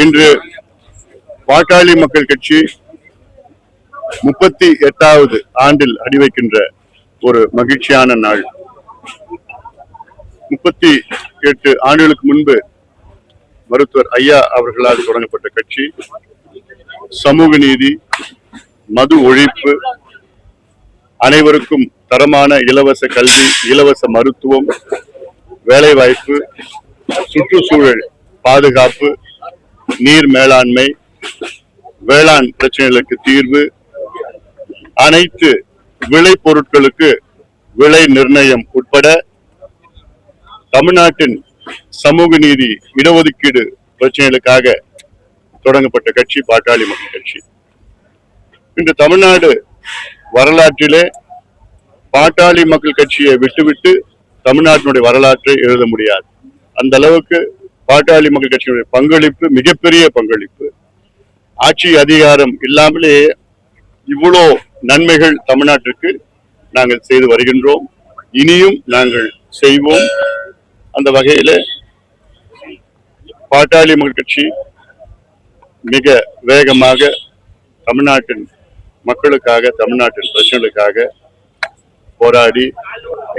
இன்று பாட்டாளி மக்கள் கட்சி 38வது ஆண்டில் அடிவைக்கின்ற ஒரு மகிழ்ச்சியான நாள். 38 ஆண்டுகளுக்கு முன்பு மருத்துவர் ஐயா அவர்களால் தொடங்கப்பட்ட கட்சி சமூக நீதி, மது ஒழிப்பு, அனைவருக்கும் தரமான இலவச கல்வி, இலவச மருத்துவம், வேலைவாய்ப்பு, சுற்றுச்சூழல் பாதுகாப்பு, நீர் மேலாண்மை, வேளாண் பிரச்சனைகளுக்கு தீர்வு, அனைத்து விளை பொருட்களுக்கு விலை நிர்ணயம் உட்பட தமிழ்நாட்டின் சமூக நீதி, இடஒதுக்கீடு பிரச்சனைகளுக்காக தொடங்கப்பட்ட கட்சி பாட்டாளி மக்கள் கட்சி. இன்று தமிழ்நாடு வரலாற்றிலே பாட்டாளி மக்கள் கட்சியை விட்டுவிட்டு தமிழ்நாட்டினுடைய வரலாற்றை எழுத முடியாது. அந்த அளவுக்கு பாட்டாளி மக்கள் கட்சியினுடைய பங்களிப்பு மிகப்பெரிய பங்களிப்பு. ஆட்சி அதிகாரம் இல்லாமலே இவ்வளோ நன்மைகள் தமிழ்நாட்டிற்கு நாங்கள் செய்து வருகின்றோம், இனியும் நாங்கள் செய்வோம். அந்த வகையில பாட்டாளி மக்கள் கட்சி மிக வேகமாக தமிழ்நாட்டின் மக்களுக்காக, தமிழ்நாட்டின் பிரச்சனைகளுக்காக போராடி,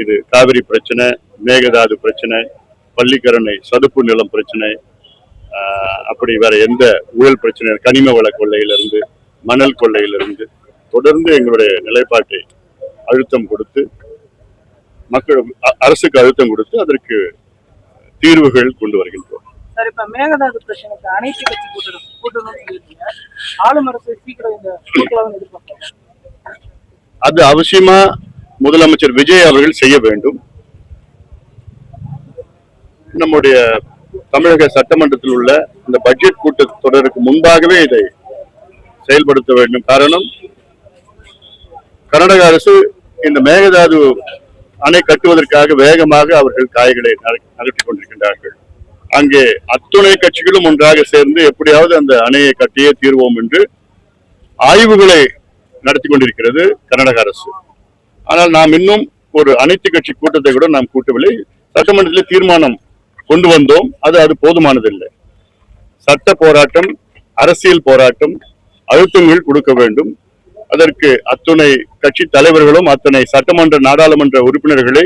இது காவிரி பிரச்சனை, மேகதாது பிரச்சனை, பள்ளிக்கரணை சதுப்பு நிலம் பிரச்சனை, அப்படி வேற எந்த ஊழல் பிரச்சனை, கனிம வள கொள்ளையிலிருந்து, மணல் கொள்ளையிலிருந்து தொடர்ந்து எங்களுடைய நிலைப்பாட்டை அழுத்தம் கொடுத்து, மக்கள் அரசுக்கு அழுத்தம் கொடுத்து அதற்கு தீர்வுகள் கொண்டு வருகின்றோம். சார், இப்ப மேகதாது பிரச்சனைக்கு அனைத்து கட்சி கூட்டணும், ஆளும் அரசு சீக்கிரம் இந்த கூட்டலாம் எதிர்பார்க்கிறாங்க. அது அவசியமா முதலமைச்சர் விஜய் அவர்கள் செய்ய வேண்டும். நம்முடைய தமிழக சட்டமன்றத்தில் உள்ள இந்த பட்ஜெட் கூட்டத்தொடருக்கு முன்பாகவே இதை செயல்படுத்த வேண்டும். காரணம், கர்நாடக அரசு இந்த மேகதாது அணை கட்டுவதற்காக வேகமாக அவர்கள் காய்களை நகர்த்திக் கொண்டிருக்கின்றார்கள். அங்கே அத்துணை கட்சிகளும் ஒன்றாக சேர்ந்து எப்படியாவது அந்த அணையை கட்டியே தீர்வோம் என்று ஆய்வுகளை நடத்தி கொண்டிருக்கிறது கர்நாடக அரசு. ஆனால் நாம் இன்னும் ஒரு அனைத்து கட்சி கூட்டத்தை கூட நாம் கூட்டவில்லை. சட்டமன்றத்தில் தீர்மானம் கொண்டு வந்தோம், அது போதுமானதில்லை. சட்ட போராட்டம், அரசியல் போராட்டம், அழுத்தங்கள் கொடுக்க வேண்டும். அதற்கு அத்துணை கட்சி தலைவர்களும் அத்தனை சட்டமன்ற நாடாளுமன்ற உறுப்பினர்களை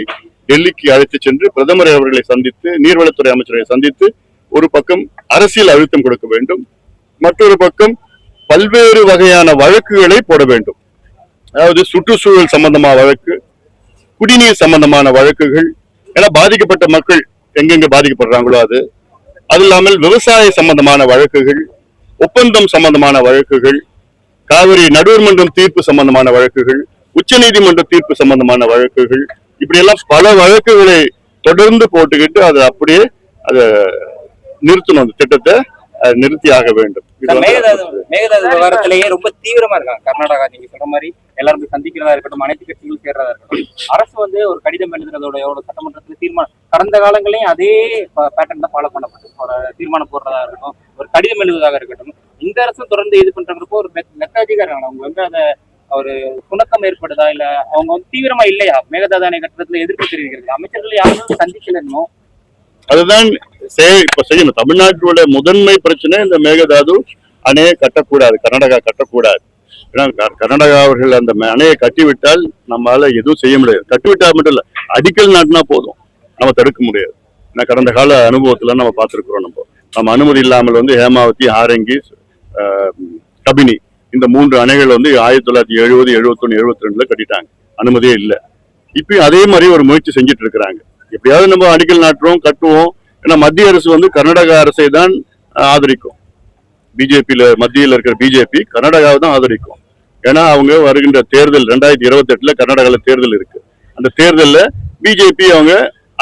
டெல்லிக்கு அழைத்து சென்று பிரதமர் அவர்களை சந்தித்து, நீர்வளத்துறை அமைச்சரை சந்தித்து, ஒரு பக்கம் அரசியல் அழுத்தம் கொடுக்க வேண்டும், மற்றொரு பக்கம் பல்வேறு வகையான வழக்குகளை போட வேண்டும். அதாவது சுற்றுச்சூழல் சம்பந்தமான வழக்கு, குடிநீர் சம்பந்தமான வழக்குகள், ஏன்னா பாதிக்கப்பட்ட மக்கள் எங்கெங்க பாதிக்கப்படுறாங்களோ அது இல்லாமல் விவசாய சம்பந்தமான வழக்குகள், ஒப்பந்தம் சம்பந்தமான வழக்குகள், காவிரி நடுவர் மன்றம் தீர்ப்பு சம்பந்தமான வழக்குகள், உச்ச நீதிமன்ற தீர்ப்பு சம்பந்தமான வழக்குகள், இப்படி எல்லாம் பல வழக்குகளை தொடர்ந்து போட்டுக்கிட்டு அதை அப்படியே அதை நிறுத்தணும். அந்த திட்டத்தை நிறுத்தி ஆக வேண்டும். மேகதாது விவகாரத்திலேயே ரொம்ப தீவிரமா இருக்காங்க கர்நாடகா. நீங்க சொல்ற மாதிரி எல்லாரும் சந்திக்கிறதா இருக்கட்டும், அனைத்து கட்சிகளும் சேர்றதா இருக்கட்டும், அரசு ஒரு கடிதம் எழுதுறதோட சட்டமன்றத்துல தீர்மானம், கடந்த காலங்களையும் அதே பேட்டர்ன் தான் ஃபாலோ பண்ணப்பட்டு ஒரு தீர்மானம் போடுறதா இருக்கட்டும், ஒரு கடிதம் எழுதுவதாக இருக்கட்டும், இந்த அரசும் தொடர்ந்து இது பண்றப்போ ஒரு மெத்தாஜிக்காரங்க அவங்க அதை ஒரு சுணக்கம் ஏற்படுதா, இல்ல அவங்க தீவிரமா இல்லையா மேகதாது அணை கட்டணத்துல எதிர்ப்பு தெரிவிக்கிறது? அமைச்சர்கள் யாரும் சந்திக்கலன்னு அதுதான் இப்ப செய்யணும். தமிழ்நாட்டோட முதன்மை பிரச்சனை இந்த மேகதாது அணையை கட்டக்கூடாது, கர்நாடகா கட்டக்கூடாது. ஏன்னா கர்நாடகா அவர்கள் அந்த அணையை கட்டிவிட்டால் நம்மளால எதுவும் செய்ய முடியாது. கட்டிவிட்டால் மட்டும் இல்ல, அடிக்கல் நாட்டினா போதும், நம்ம தடுக்க முடியாது. ஏன்னா கடந்த கால அனுபவத்துல நம்ம பார்த்திருக்கிறோம். நம்ம அனுமதி இல்லாமல் ஹேமாவதி, ஆரங்கி, கபினி இந்த 3 அணைகள் 1970, 71, 72 கட்டிட்டாங்க, அனுமதியே இல்லை. இப்பயும் அதே மாதிரி ஒரு முயற்சி செஞ்சுட்டு இருக்கிறாங்க. எப்படியாவது நம்ம அடிக்கல் நாட்டுறோம், கட்டுவோம். ஏன்னா மத்திய அரசு கர்நாடக அரசை தான் ஆதரிக்கும். பிஜேபியில மத்தியில் இருக்கிற பிஜேபி கர்நாடகாவை தான் ஆதரிக்கும். ஏன்னா அவங்க வருகின்ற தேர்தல் 2028 கர்நாடகாவில் தேர்தல் இருக்கு. அந்த தேர்தலில் பிஜேபி அவங்க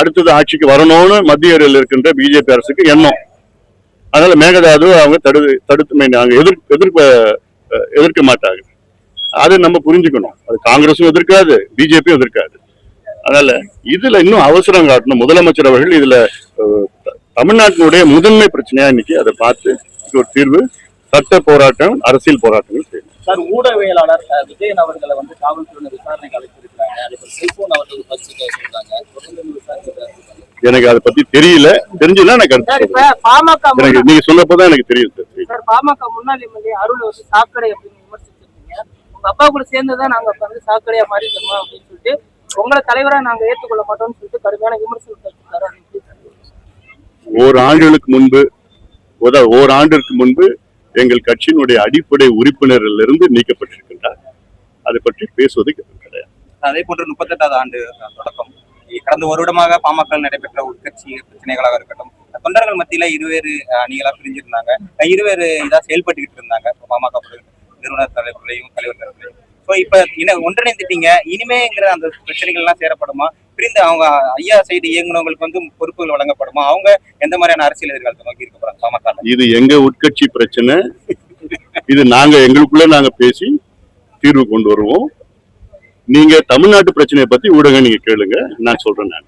அடுத்தது ஆட்சிக்கு வரணும்னு மத்திய இருக்கின்ற பிஜேபி அரசுக்கு எண்ணம். அதனால மேகதாது அவங்க தடுத்து எதிர்க்க மாட்டாங்க. அதை நம்ம புரிஞ்சுக்கணும். அது காங்கிரஸும் எதிர்க்காது, பிஜேபியும் எதிர்க்காது. அதனால இதுல இன்னும் அவசரம் காட்டணும். முதலமைச்சர் அவர்கள் இதுல தமிழ்நாட்டினுடைய முதன்மை பிரச்சனையா இன்னைக்கு அதை பார்த்து ஒரு தீர்வு, சட்ட போராட்டம், அரசியல் போராட்டங்கள் செய்யணும். சார், ஊடகவியலாளர் விஜயன் அவர்களை காவல்துறையினர் விசாரணைக்கு அழைத்திருக்கிறாங்க. அதே போல் செல்போன் அவர்கள் பரிசீலிக்க சொல்றாங்க. எனக்கு அதை பத்தி தெரியல. தெரிஞ்சுன்னா நான் கருத்து சார் இப்ப சொல்றேன். பாமக எனக்கு நீங்க சொன்னப்பதான் எனக்கு தெரியும் சார். சார் பாமக முன்னாள் எம்எல்ஏ அருள் வந்து சாக்கடை அப்படின்னு விமர்சிச்சிருக்கீங்க. உங்க அப்பா கூட சேர்ந்துதான் நாங்க இப்ப வந்து சாக்கடையா மாறிட்டோமா அப்படின்னு சொல்லிட்டு உங்களை தலைவரா நாங்க ஏற்றுக்கொள்ள மாட்டோம்னு சொல்லிட்டு கடுமையான விமர்சனம் இருக்காரு. ஓராண்டிற்கு முன்பு எங்கள் கட்சியினுடைய அடிப்படை உறுப்பினரிலிருந்து நீக்கப்பட்டிருக்கின்றார். அதை பற்றி பேசுவது கிடையாது. அதே போன்று 38வது ஆண்டு தொடக்கம் கடந்த ஒரு வருடமாக பாமக நடைபெற்ற உட்கட்சி பிரச்சனைகளாக இருக்கட்டும், தொண்டர்கள் மத்தியில இருவேறு அணிகளா பிரிஞ்சிருந்தாங்க, இருவேறு இதா செயல்பட்டுக்கிட்டு இருந்தாங்க பாமக நிறுவனர் தலைவர்களையும் தலைவர்களையும். ஸோ இப்ப ஒன்றிணைந்துட்டீங்க, இனிமேங்கிற அந்த பிரச்சனைகள் எல்லாம் சேரப்படுமா? பிரிந்து அவங்க ஐயா சைடு இயங்குனவங்களுக்கு வந்து பொறுப்புகள் வழங்கப்படுமா? அவங்க எந்த மாதிரியான அரசியல் எதிர்காலத்தை நோக்கி இருக்க போறாங்க பாமக? இது எங்க உட்கட்சி பிரச்சனை. இது எங்களுக்குள்ள நாங்க பேசி தீர்வு கொண்டு வருவோம். நீங்க தமிழ்நாட்டு பிரச்சனையை பத்தி ஊடகம் நீங்க கேளுங்க, நான் சொல்றேன். நான்